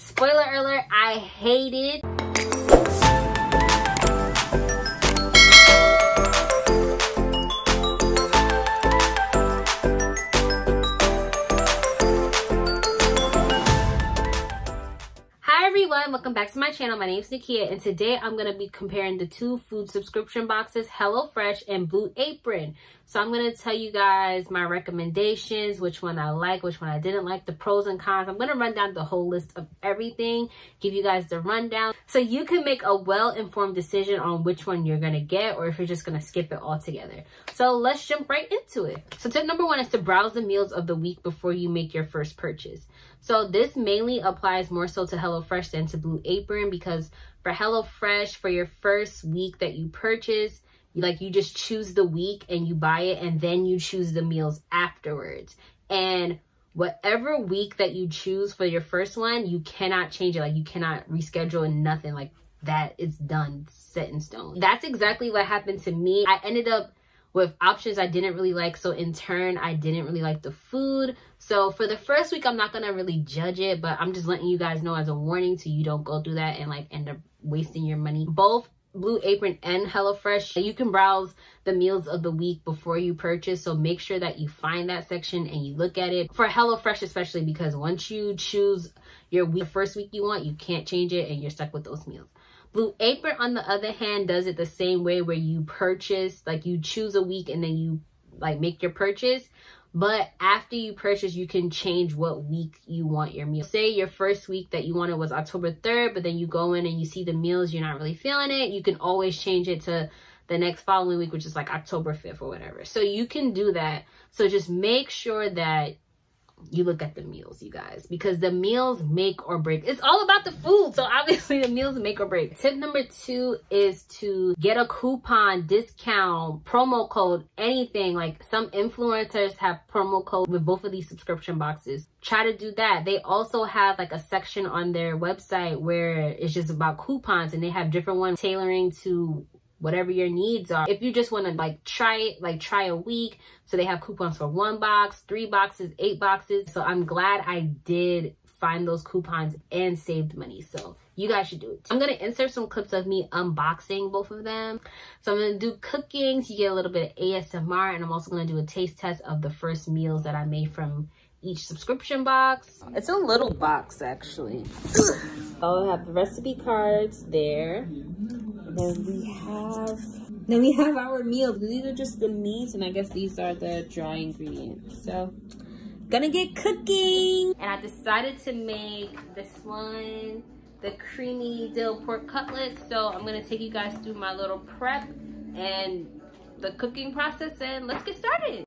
Spoiler alert, I hate it. Everyone, welcome back to my channel. My name is Nakia, and today I'm going to be comparing the two food subscription boxes, HelloFresh and Blue Apron. So I'm going to tell you guys my recommendations, which one I like, which one I didn't like, the pros and cons. I'm going to run down the whole list of everything, give you guys the rundown, so you can make a well-informed decision on which one you're going to get, or if you're just going to skip it altogether. So let's jump right into it. So tip number one is to browse the meals of the week before you make your first purchase. So this mainly applies more so to HelloFresh than to Blue Apron, because for HelloFresh, for your first week that you purchase, you just choose the week and you buy it, and then you choose the meals afterwards. And whatever week that you choose for your first one, you cannot change it. You cannot reschedule and nothing. That is done, set in stone. That's exactly what happened to me. I ended up with options I didn't really like, so in turn I didn't really like the food. So for the first week, I'm not gonna really judge it, but I'm just letting you guys know as a warning so you don't go through that and end up wasting your money. Both Blue Apron and HelloFresh, you can browse the meals of the week before you purchase, so make sure that you find that section and you look at it. For HelloFresh especially, because once you choose your week, the first week you want, you can't change it and you're stuck with those meals. Blue Apron, on the other hand, does it the same way, where you purchase, you choose a week and then you make your purchase. But after you purchase, you can change what week you want your meal. Say your first week that you wanted was October 3rd, but then you go in and you see the meals, you're not really feeling it. You can always change it to the next following week, which is October 5th or whatever. So you can do that. So just make sure that you look at the meals, you guys, because the meals make or break. It's all about the food, so obviously the meals make or break. Tip number two is to get a coupon, discount, promo code, anything. Some influencers have promo code with both of these subscription boxes. Try to do that. They also have a section on their website where it's just about coupons, and they have different ones tailoring to whatever your needs are. If you just want to try it, try a week, so they have coupons for 1 box, 3 boxes, 8 boxes. So I'm glad I did find those coupons and saved money. So you guys should do it. I'm going to insert some clips of me unboxing both of them. So I'm going to do cooking, so you get a little bit of ASMR, and I'm also going to do a taste test of the first meals that I made from each subscription box. It's a little box, actually. I'll have the recipe cards there. Then we have our meals. These are just the meats, and I guess these are the dry ingredients. So gonna get cooking. And I decided to make this one, the creamy dill pork cutlets. So I'm gonna take you guys through my little prep and the cooking process, and let's get started.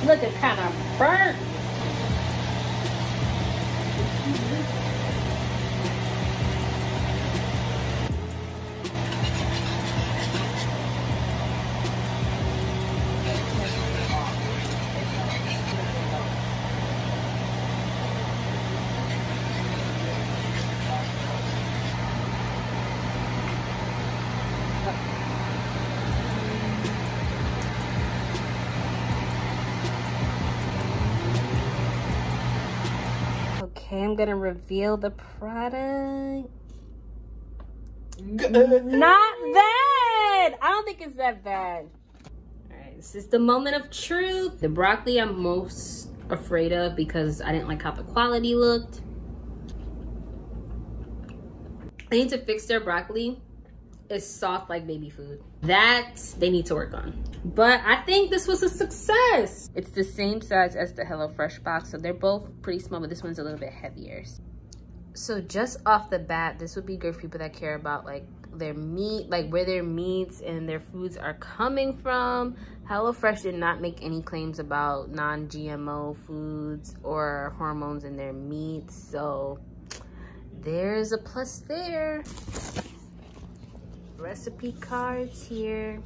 Look, it's kind of burnt. Okay, I'm gonna reveal the product. Not bad. I don't think it's that bad. All right, this is the moment of truth. The broccoli I'm most afraid of because I didn't like how the quality looked. They need to fix their broccoli. It's soft like baby food. That they need to work on. But I think this was a success. It's the same size as the HelloFresh box, so they're both pretty small, but this one's a little bit heavier. So just off the bat, this would be good for people that care about like their meat, like where their meats and their foods are coming from. HelloFresh did not make any claims about non-GMO foods or hormones in their meat, so there's a plus there. Recipe cards here.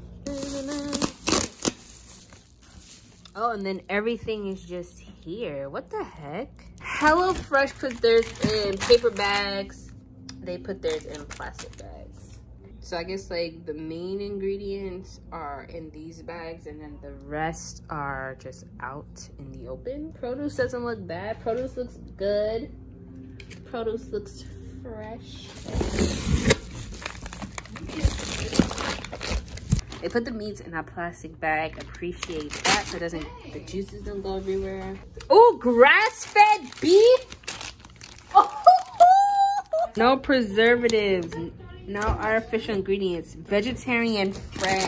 Oh, and then everything is just here. What the heck? HelloFresh put theirs in paper bags. They put theirs in plastic bags. So I guess like the main ingredients are in these bags and then the rest are just out in the open. Produce doesn't look bad. Produce looks good. Produce looks fresh. They put the meats in a plastic bag. Appreciate that so it doesn't, the juices don't go everywhere. Oh, grass-fed beef. Oh, no preservatives, no artificial ingredients, vegetarian fresh.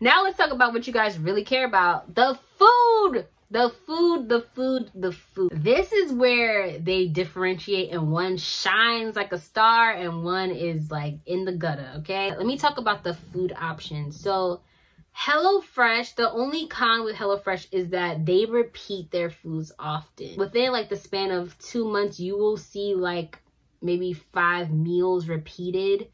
Now let's talk about what you guys really care about. The food. The food. This is where they differentiate and one shines like a star and one is like in the gutter, okay? Let me talk about the food options. So HelloFresh, the only con with HelloFresh is that they repeat their foods often. Within like the span of 2 months, you will see like maybe 5 meals repeated,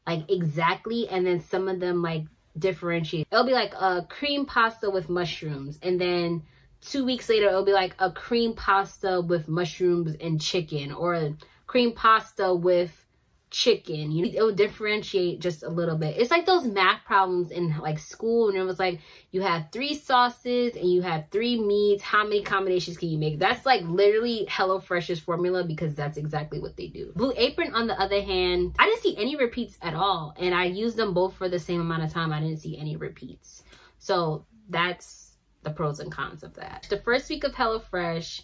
like exactly, and then some of them like differentiate. It'll be like a cream pasta with mushrooms, and then 2 weeks later it'll be like a cream pasta with mushrooms and chicken, or a cream pasta with chicken. You know, it will differentiate just a little bit. It's like those math problems in like school, and it was like you have 3 sauces and you have 3 meats, how many combinations can you make? That's like literally HelloFresh's formula, because that's exactly what they do. Blue Apron, on the other hand, I didn't see any repeats at all, and I used them both for the same amount of time. I didn't see any repeats, so that's the pros and cons of that. The first week of HelloFresh,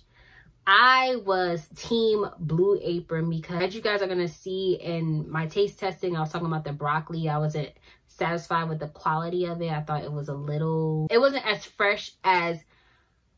I was team Blue Apron, because as you guys are gonna see in my taste testing, I was talking about the broccoli. I wasn't satisfied with the quality of it. I thought it wasn't as fresh as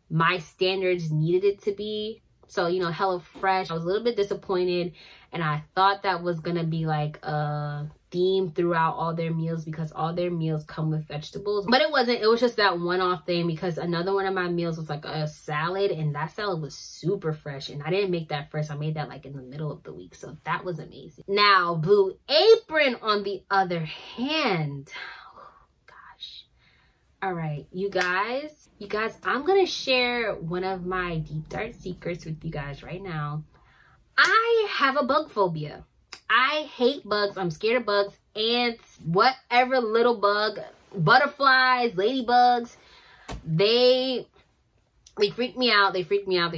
my standards needed it to be. So, you know, HelloFresh, I was a little bit disappointed, and I thought that was gonna be like a theme throughout all their meals, because all their meals come with vegetables, but it wasn't. It was just that one-off thing, because another one of my meals was like a salad, and that salad was super fresh, and I didn't make that fresh. I made that like in the middle of the week, so that was amazing. Now Blue Apron, on the other hand, oh gosh, all right, you guys, I'm gonna share one of my deep dark secrets with you guys right now. I have a bug phobia. I hate bugs. I'm scared of bugs, ants, whatever little bug, butterflies, ladybugs. They freak me out. They freak me out.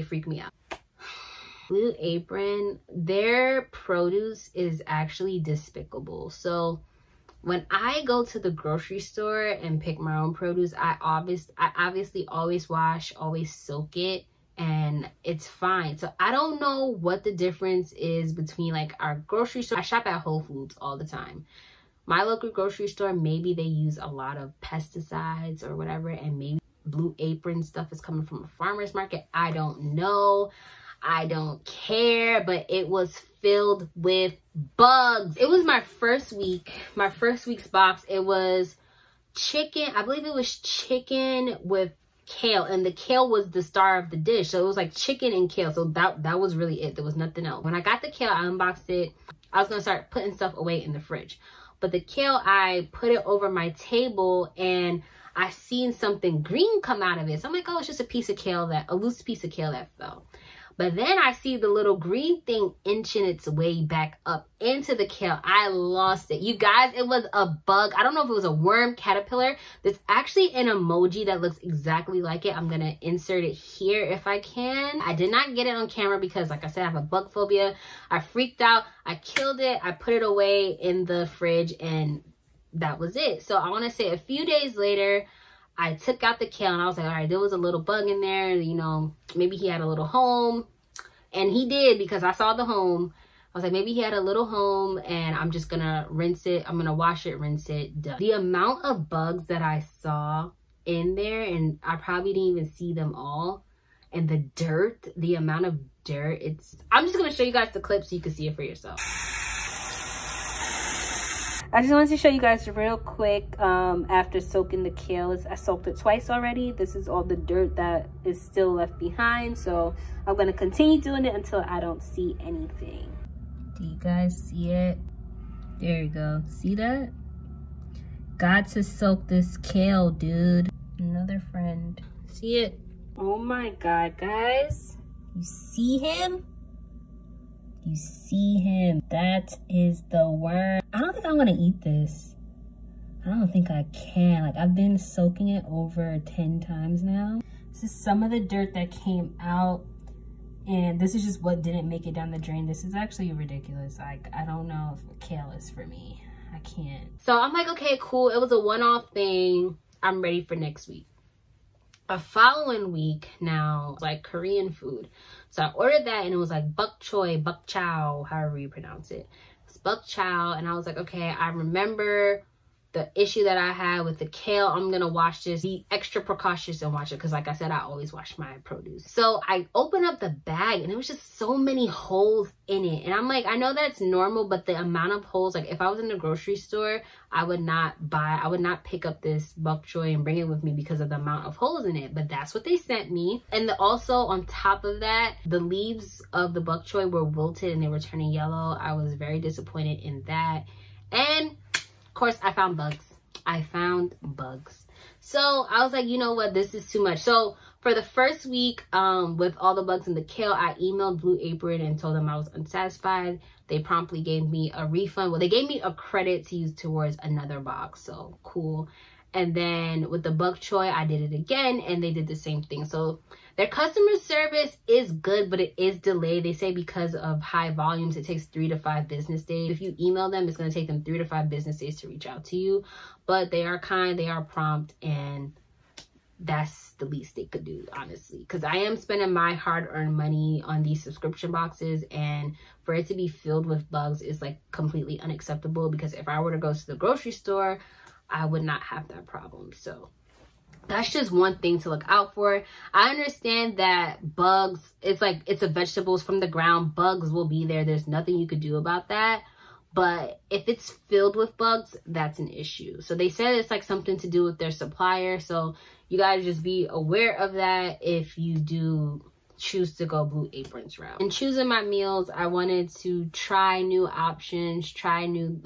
Blue Apron, their produce is actually despicable. So when I go to the grocery store and pick my own produce, I obviously always wash, always soak it and it's fine. So I don't know what the difference is between like our grocery store. I shop at Whole Foods all the time. My local grocery store, maybe they use a lot of pesticides or whatever, and maybe Blue Apron stuff is coming from a farmer's market. I don't know. I don't care, but it was filled with bugs. It was my first week's box. It was chicken. I believe it was chicken with kale, and the kale was the star of the dish. So it was like chicken and kale. So that was really it. There was nothing else. When I got the kale, I unboxed it. I was gonna start putting stuff away in the fridge, but the kale, I put it over my table and I seen something green come out of it. So I'm like, oh, it's just a loose piece of kale that fell. But then I see the little green thing inching its way back up into the kale. I lost it. You guys, it was a bug. I don't know if it was a worm, caterpillar. There's actually an emoji that looks exactly like it. I'm going to insert it here if I can. I did not get it on camera because, like I said, I have a bug phobia. I freaked out. I killed it. I put it away in the fridge, and that was it. So I want to say a few days later, I took out the kale and I was like, all right, there was a little bug in there. You know, maybe he had a little home. And he did, because I saw the home. I was like, maybe he had a little home, and I'm just going to rinse it. I'm going to wash it, rinse it, done. The amount of bugs that I saw in there, and I probably didn't even see them all. And the dirt, the amount of dirt, I'm just going to show you guys the clip so you can see it for yourself. I just wanted to show you guys real quick after soaking the kale. I soaked it twice already. This is all the dirt that is still left behind. So I'm going to continue doing it until I don't see anything. Do you guys see it? There you go. See that? Got to soak this kale, dude. Another friend. See it? Oh my God, guys. You see him? You see him. That is the worm. I don't think I want to eat this. I don't think I can. Like, I've been soaking it over 10 times now. This is some of the dirt that came out, and this is just what didn't make it down the drain. This is actually ridiculous. Like, I don't know if kale is for me. I can't. So I'm like, okay, cool. It was a one-off thing. I'm ready for next week. A following week now, like Korean food. So I ordered that, and it was like bok choy, bok chow, however you pronounce it. It's bok chow, and I was like, okay, I remember the issue that I had with the kale. I'm gonna wash this, be extra precautious and wash it, because like I said, I always wash my produce. So I opened up the bag, and it was just so many holes in it, and I'm like, I know that's normal, but the amount of holes, like if I was in the grocery store, I would not pick up this bok choy and bring it with me because of the amount of holes in it. But that's what they sent me. And also on top of that, the leaves of the bok choy were wilted and they were turning yellow. I was very disappointed in that. And of course, I found bugs. So I was like, you know what, this is too much. So for the first week, with all the bugs in the kale, I emailed Blue Apron and told them I was unsatisfied. They promptly gave me a refund. Well, they gave me a credit to use towards another box. So cool. And then with the bok choy, I did it again, and they did the same thing. So their customer service is good, but it is delayed. They say because of high volumes, it takes 3 to 5 business days. If you email them, it's going to take them 3 to 5 business days to reach out to you. But they are kind, they are prompt, and that's the least they could do, honestly, because I am spending my hard-earned money on these subscription boxes, and for it to be filled with bugs is like completely unacceptable, because if I were to go to the grocery store, I would not have that problem. So that's just one thing to look out for. I understand that bugs, it's like, it's a vegetables from the ground, bugs will be there. There's nothing you could do about that. But if it's filled with bugs, that's an issue. So they said it's like something to do with their supplier. So you guys just be aware of that if you do choose to go Blue Apron's route. In choosing my meals, I wanted to try new options, try new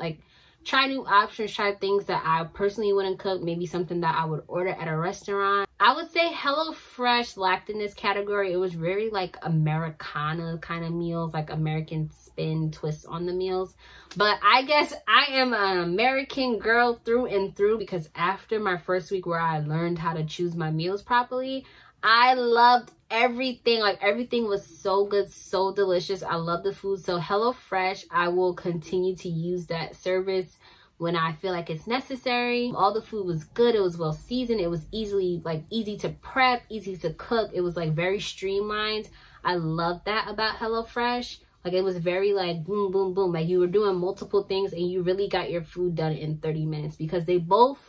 options, try things that I personally wouldn't cook, maybe something that I would order at a restaurant. I would say HelloFresh lacked in this category. It was very like Americana kind of meals, like American spin twist on the meals. But I guess I am an American girl through and through, because after my first week where I learned how to choose my meals properly, I loved everything. Like, everything was so good, so delicious. I love the food. So HelloFresh, I will continue to use that service when I feel like it's necessary. All the food was good. It was well seasoned. It was easy to prep, easy to cook. It was like very streamlined. I love that about HelloFresh. Like, it was very like boom, boom, boom. Like, you were doing multiple things and you really got your food done in 30 minutes, because they both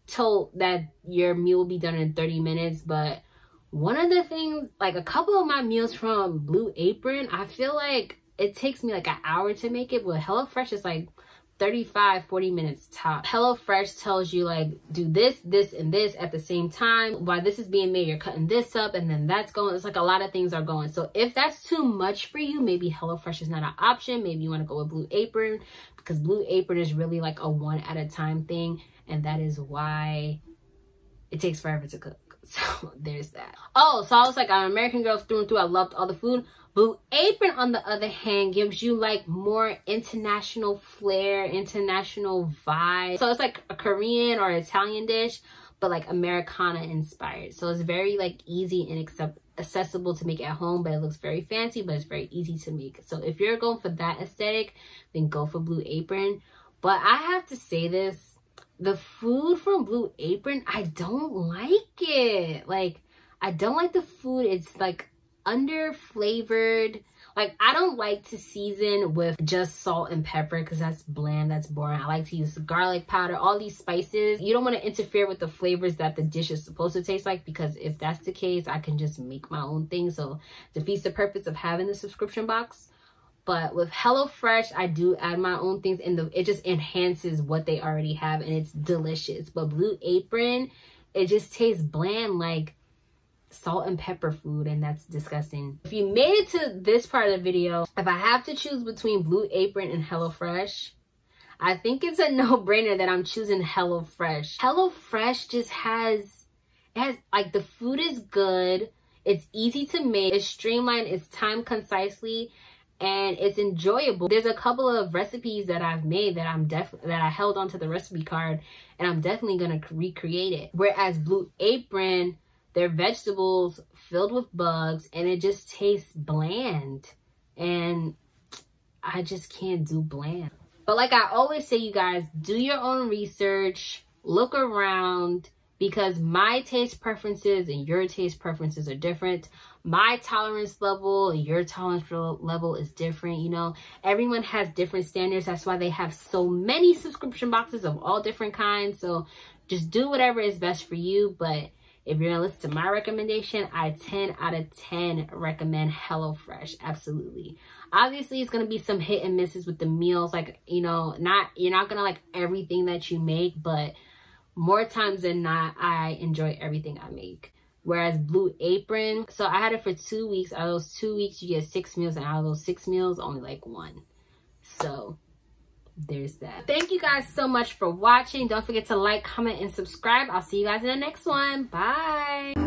told that your meal will be done in 30 minutes. But one of the things, like a couple of my meals from Blue Apron, I feel like it takes me like an hour to make it, but HelloFresh is like 35-40 minutes top. HelloFresh tells you like, do this, this, and this at the same time. While this is being made, you're cutting this up and then that's going. It's like a lot of things are going. So if that's too much for you, maybe HelloFresh is not an option. Maybe you want to go with Blue Apron, because Blue Apron is really like a one at a time thing, and that is why it takes forever to cook. So there's that. Oh, so I was like, I'm an American girl through and through. I loved all the food. Blue Apron, on the other hand, gives you like more international flair, international vibe. So it's like a Korean or Italian dish, but like Americana inspired. So it's very like easy and accessible to make at home, but it looks very fancy, but it's very easy to make. So if you're going for that aesthetic, then go for Blue Apron. But I have to say this, the food from Blue Apron, I don't like it. Like, I don't like the food. It's like under flavored. Like, I don't like to season with just salt and pepper, because that's bland, that's boring. I like to use garlic powder, all these spices. You don't want to interfere with the flavors that the dish is supposed to taste like, because if that's the case, I can just make my own thing. So it defeats the purpose of having the subscription box. But with HelloFresh, I do add my own things, and it just enhances what they already have, and it's delicious. But Blue Apron, it just tastes bland, like salt and pepper food, and that's disgusting. If you made it to this part of the video, if I have to choose between Blue Apron and HelloFresh, I think it's a no-brainer that I'm choosing HelloFresh. HelloFresh just like, the food is good, it's easy to make, it's streamlined, it's timed concisely, and it's enjoyable. There's a couple of recipes that I've made that I held onto the recipe card, and I'm definitely gonna recreate it. Whereas Blue Apron, they're vegetables filled with bugs, and it just tastes bland, and I just can't do bland. But like I always say, you guys, do your own research, look around, because my taste preferences and your taste preferences are different. My tolerance level and your tolerance level is different. You know, everyone has different standards. That's why they have so many subscription boxes of all different kinds. So just do whatever is best for you. But if you're gonna listen to my recommendation, I 10 out of 10 recommend HelloFresh. Absolutely. Obviously, it's gonna be some hit and misses with the meals. Like, you know, you're not gonna like everything that you make, but more times than not, I enjoy everything I make. Whereas Blue Apron, so I had it for 2 weeks. Out of those 2 weeks, you get 6 meals, and out of those 6 meals, only like 1. So there's that. Thank you guys so much for watching. Don't forget to like, comment, and subscribe. I'll see you guys in the next one. Bye.